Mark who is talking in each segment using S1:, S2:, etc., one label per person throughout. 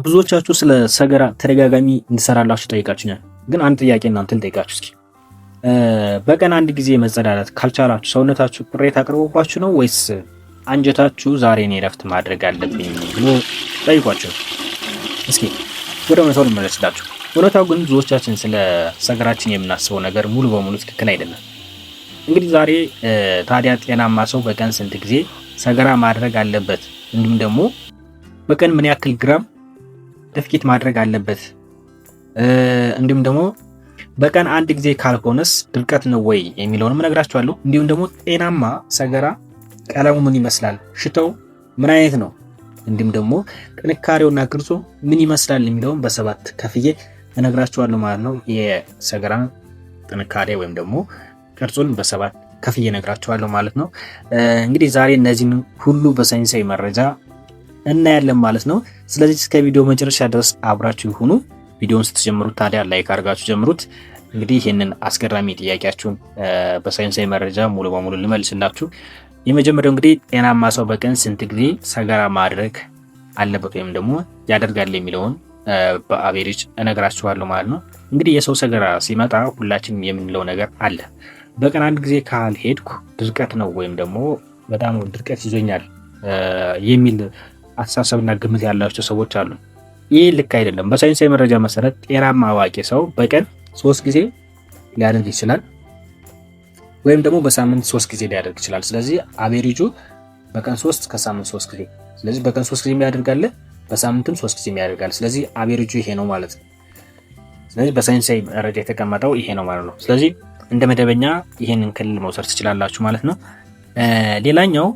S1: ብዙዎቻችሁ ስለ ሰገራ ተደጋጋሚ እንድሰራላችሁ ጠይቃችሁኛል። ግን አንድ ጥያቄ እናንተን ጠይቃችሁ እስኪ በቀን አንድ ጊዜ መጸዳዳት ካልቻላችሁ ሰውነታችሁ ቅሬታ አቅርቦባችሁ ነው ወይስ አንጀታችሁ ዛሬ እኔ እረፍት ማድረግ አለብኝ ብሎ ጠይቋችሁ? እስኪ ወደ እውነታው ልመለስላችሁ። እውነታው ግን ብዙዎቻችን ስለ ሰገራችን የምናስበው ነገር ሙሉ በሙሉ ትክክል አይደለም። እንግዲህ ዛሬ ታዲያ ጤናማ ሰው በቀን ስንት ጊዜ ሰገራ ማድረግ አለበት? እንዲሁም ደግሞ በቀን ምን ያክል ግራም ድፍቂት ማድረግ አለበት? እንዲሁም ደግሞ በቀን አንድ ጊዜ ካልሆነስ ድርቀት ነው ወይ የሚለውንም እነግራችኋለሁ። እንዲሁም ደግሞ ጤናማ ሰገራ ቀለሙ ምን ይመስላል፣ ሽታው ምን አይነት ነው፣ እንዲሁም ደግሞ ጥንካሬውና ቅርጹ ምን ይመስላል የሚለውን በሰባት ከፍዬ እነግራችኋለሁ ማለት ነው። የሰገራ ጥንካሬ ወይም ደግሞ ቅርጹን በሰባት ከፍዬ እነግራችኋለሁ ማለት ነው። እንግዲህ ዛሬ እነዚህን ሁሉ በሳይንሳዊ መረጃ እናያለን ማለት ነው። ስለዚህ እስከ ቪዲዮ መጨረሻ ድረስ አብራችሁ ይሁኑ። ቪዲዮውን ስትጀምሩት ታዲያ ላይክ አድርጋችሁ ጀምሩት። እንግዲህ ይህንን አስገራሚ ጥያቄያችሁን በሳይንሳዊ መረጃ ሙሉ በሙሉ ልመልስላችሁ። የመጀመሪያው እንግዲህ ጤናማ ሰው በቀን ስንት ጊዜ ሰገራ ማድረግ አለበት ወይም ደግሞ ያደርጋል የሚለውን በአቬሬጅ እነግራችኋለሁ ማለት ነው። እንግዲህ የሰው ሰገራ ሲመጣ ሁላችንም የምንለው ነገር አለ። በቀን አንድ ጊዜ ካልሄድኩ ድርቀት ነው ወይም ደግሞ በጣም ድርቀት ይዞኛል የሚል አስተሳሰብና ግምት ያላቸው ሰዎች አሉ። ይህ ልክ አይደለም። በሳይንሳዊ መረጃ መሰረት ጤናማ አዋቂ ሰው በቀን 3 ጊዜ ሊያደርግ ይችላል፣ ወይም ደግሞ በሳምንት 3 ጊዜ ሊያደርግ ይችላል። ስለዚህ አቬሬጁ በቀን 3 ከሳምንት 3 ጊዜ። ስለዚህ በቀን 3 ጊዜ የሚያደርጋል፣ በሳምንትም 3 ጊዜ የሚያደርጋል። ስለዚህ አቬሬጁ ይሄ ነው ማለት ነው። ስለዚህ በሳይንሳዊ መረጃ የተቀመጠው ይሄ ነው ማለት ነው። ስለዚህ እንደ መደበኛ ይሄንን ክልል መውሰድ ትችላላችሁ ማለት ነው። ሌላኛው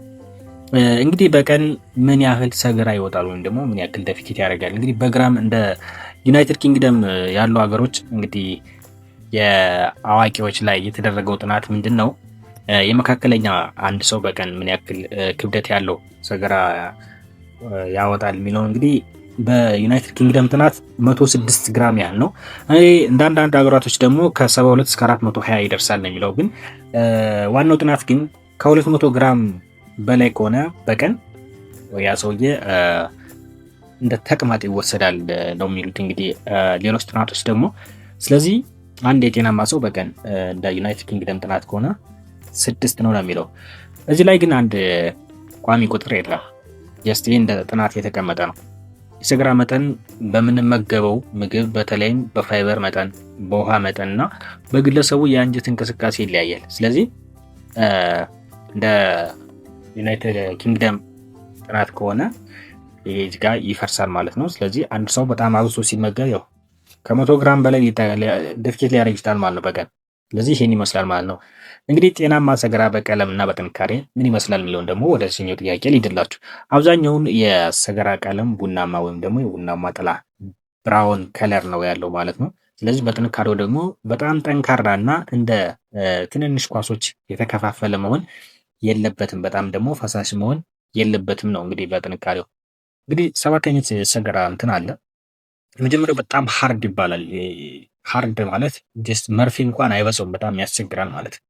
S1: እንግዲህ በቀን ምን ያህል ሰገራ ይወጣል ወይም ደግሞ ምን ያክል ደፊኬት ያደርጋል? እንግዲህ በግራም እንደ ዩናይትድ ኪንግደም ያሉ ሀገሮች እንግዲህ የአዋቂዎች ላይ የተደረገው ጥናት ምንድን ነው የመካከለኛ አንድ ሰው በቀን ምን ያክል ክብደት ያለው ሰገራ ያወጣል የሚለው እንግዲህ በዩናይትድ ኪንግደም ጥናት 106 ግራም ያህል ነው። እንደ አንዳንድ ሀገራቶች ደግሞ ከ72 እስከ 420 ይደርሳል ነው የሚለው። ግን ዋናው ጥናት ግን ከ200 ግራም በላይ ከሆነ በቀን ያ ሰውዬ እንደ ተቅማጥ ይወሰዳል ነው የሚሉት እንግዲህ ሌሎች ጥናቶች ደግሞ። ስለዚህ አንድ የጤናማ ሰው በቀን እንደ ዩናይትድ ኪንግደም ጥናት ከሆነ 6 ነው የሚለው። እዚህ ላይ ግን አንድ ቋሚ ቁጥር የለም። ጀስት ይህ እንደ ጥናት የተቀመጠ ነው። የሰገራ መጠን በምንመገበው ምግብ በተለይም በፋይበር መጠን፣ በውሃ መጠን እና በግለሰቡ የአንጀት እንቅስቃሴ ይለያያል። ስለዚህ እንደ ዩናይትድ ኪንግደም ጥናት ከሆነ ይሄ ጋር ይፈርሳል ማለት ነው። ስለዚህ አንድ ሰው በጣም አብዝቶ ሲመገብ ያው ከ100 ግራም በላይ ደፊኬት ሊያደርግ ይችላል ማለት ነው በቀን። ስለዚህ ይሄን ይመስላል ማለት ነው። እንግዲህ ጤናማ ሰገራ በቀለም እና በጥንካሬ ምን ይመስላል የሚለውን ደግሞ ወደ ሲኛው ጥያቄ ሊድላችሁ። አብዛኛውን የሰገራ ቀለም ቡናማ ወይም ደግሞ የቡናማ ጥላ ብራውን ከለር ነው ያለው ማለት ነው። ስለዚህ በጥንካሬው ደግሞ በጣም ጠንካራ እና እንደ ትንንሽ ኳሶች የተከፋፈለ መሆን የለበትም፣ በጣም ደግሞ ፈሳሽ መሆን የለበትም ነው እንግዲህ በጥንካሬው። እንግዲህ 7 አይነት ሰገራ እንትን አለ። የመጀመሪያው በጣም ሃርድ ይባላል። ሃርድ ማለት ጀስት መርፌ እንኳን አይበዛውም፣ በጣም ያስቸግራል ማለት ነው።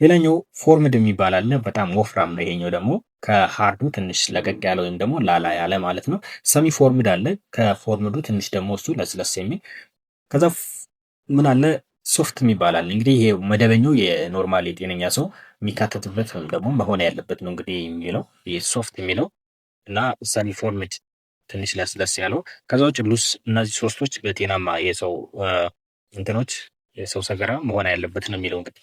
S1: ሌላኛው ፎርምድ የሚባል አለ፣ በጣም ወፍራም ነው። ይሄኛው ደግሞ ከሃርዱ ትንሽ ለቀቅ ያለ ወይም ደግሞ ላላ ያለ ማለት ነው። ሰሚ ፎርምድ አለ፣ ከፎርምዱ ትንሽ ደግሞ እሱ ለስለስ የሚል። ከዛ ምን አለ ሶፍት የሚባላል። እንግዲህ ይሄ መደበኛው የኖርማል የጤነኛ ሰው የሚካተትበት ወይም ደግሞ መሆን ያለበት ነው እንግዲህ የሚለው ይሄ ሶፍት የሚለው እና ሰሚ ፎርምድ ትንሽ ለስለስ ያለው። ከዛ ውጭ ሉስ። እነዚህ ሶስቶች በጤናማ የሰው እንትኖች የሰው ሰገራ መሆን ያለበት ነው የሚለው እንግዲህ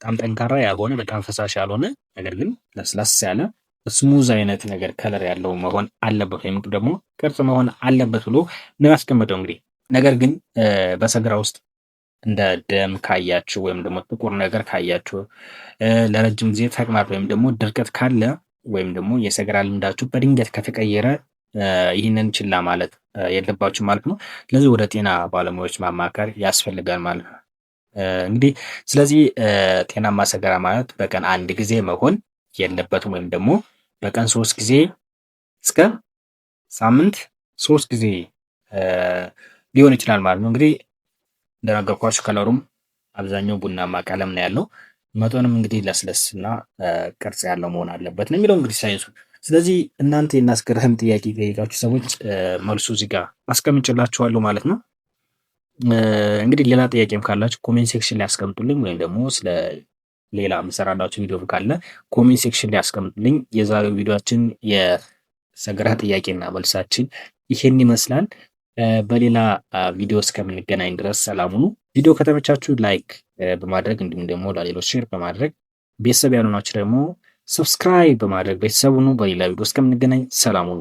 S1: በጣም ጠንካራ ያልሆነ በጣም ፈሳሽ ያልሆነ ነገር ግን ለስለስ ያለ ስሙዝ አይነት ነገር ከለር ያለው መሆን አለበት ወይም ደግሞ ቅርጽ መሆን አለበት ብሎ ነው ያስቀመጠው እንግዲህ። ነገር ግን በሰገራ ውስጥ እንደ ደም ካያችሁ ወይም ደግሞ ጥቁር ነገር ካያችሁ፣ ለረጅም ጊዜ ተቅማጥ ወይም ደግሞ ድርቀት ካለ ወይም ደግሞ የሰገራ ልምዳችሁ በድንገት ከተቀየረ ይህንን ችላ ማለት የለባችሁ ማለት ነው። ስለዚህ ወደ ጤና ባለሙያዎች ማማከር ያስፈልጋል ማለት ነው። እንግዲህ ስለዚህ ጤናማ ሰገራ ማለት በቀን አንድ ጊዜ መሆን የለበትም ወይም ደግሞ በቀን 3 ጊዜ እስከ ሳምንት 3 ጊዜ ሊሆን ይችላል ማለት ነው። እንግዲህ እንደነገርኳችሁ ከለሩም አብዛኛው ቡናማ ቀለም ነው ያለው። መጠኑም እንግዲህ ለስለስ እና ቅርጽ ያለው መሆን አለበት ነው የሚለው እንግዲህ ሳይንሱ። ስለዚህ እናንተ የናስገራም ጥያቄ ጠየቃችሁ ሰዎች መልሱ እዚህ ጋር አስቀምጭላችኋለሁ ማለት ነው። እንግዲህ ሌላ ጥያቄም ካላችሁ ኮሜንት ሴክሽን ላይ አስቀምጡልኝ፣ ወይም ደግሞ ስለ ሌላ የምሰራላችሁ ቪዲዮ ካለ ኮሜንት ሴክሽን ላይ አስቀምጡልኝ። የዛሬው ቪዲዮችን የሰገራ ጥያቄና መልሳችን ይሄን ይመስላል። በሌላ ቪዲዮ እስከምንገናኝ ድረስ ሰላም ሁኑ። ቪዲዮ ከተመቻችሁ ላይክ በማድረግ እንዲሁም ደግሞ ለሌሎች ሼር በማድረግ ቤተሰብ ያልሆናችሁ ደግሞ ሰብስክራይብ በማድረግ ቤተሰብ ሁኑ። በሌላ ቪዲዮ እስከምንገናኝ ሰላም ሁኑ።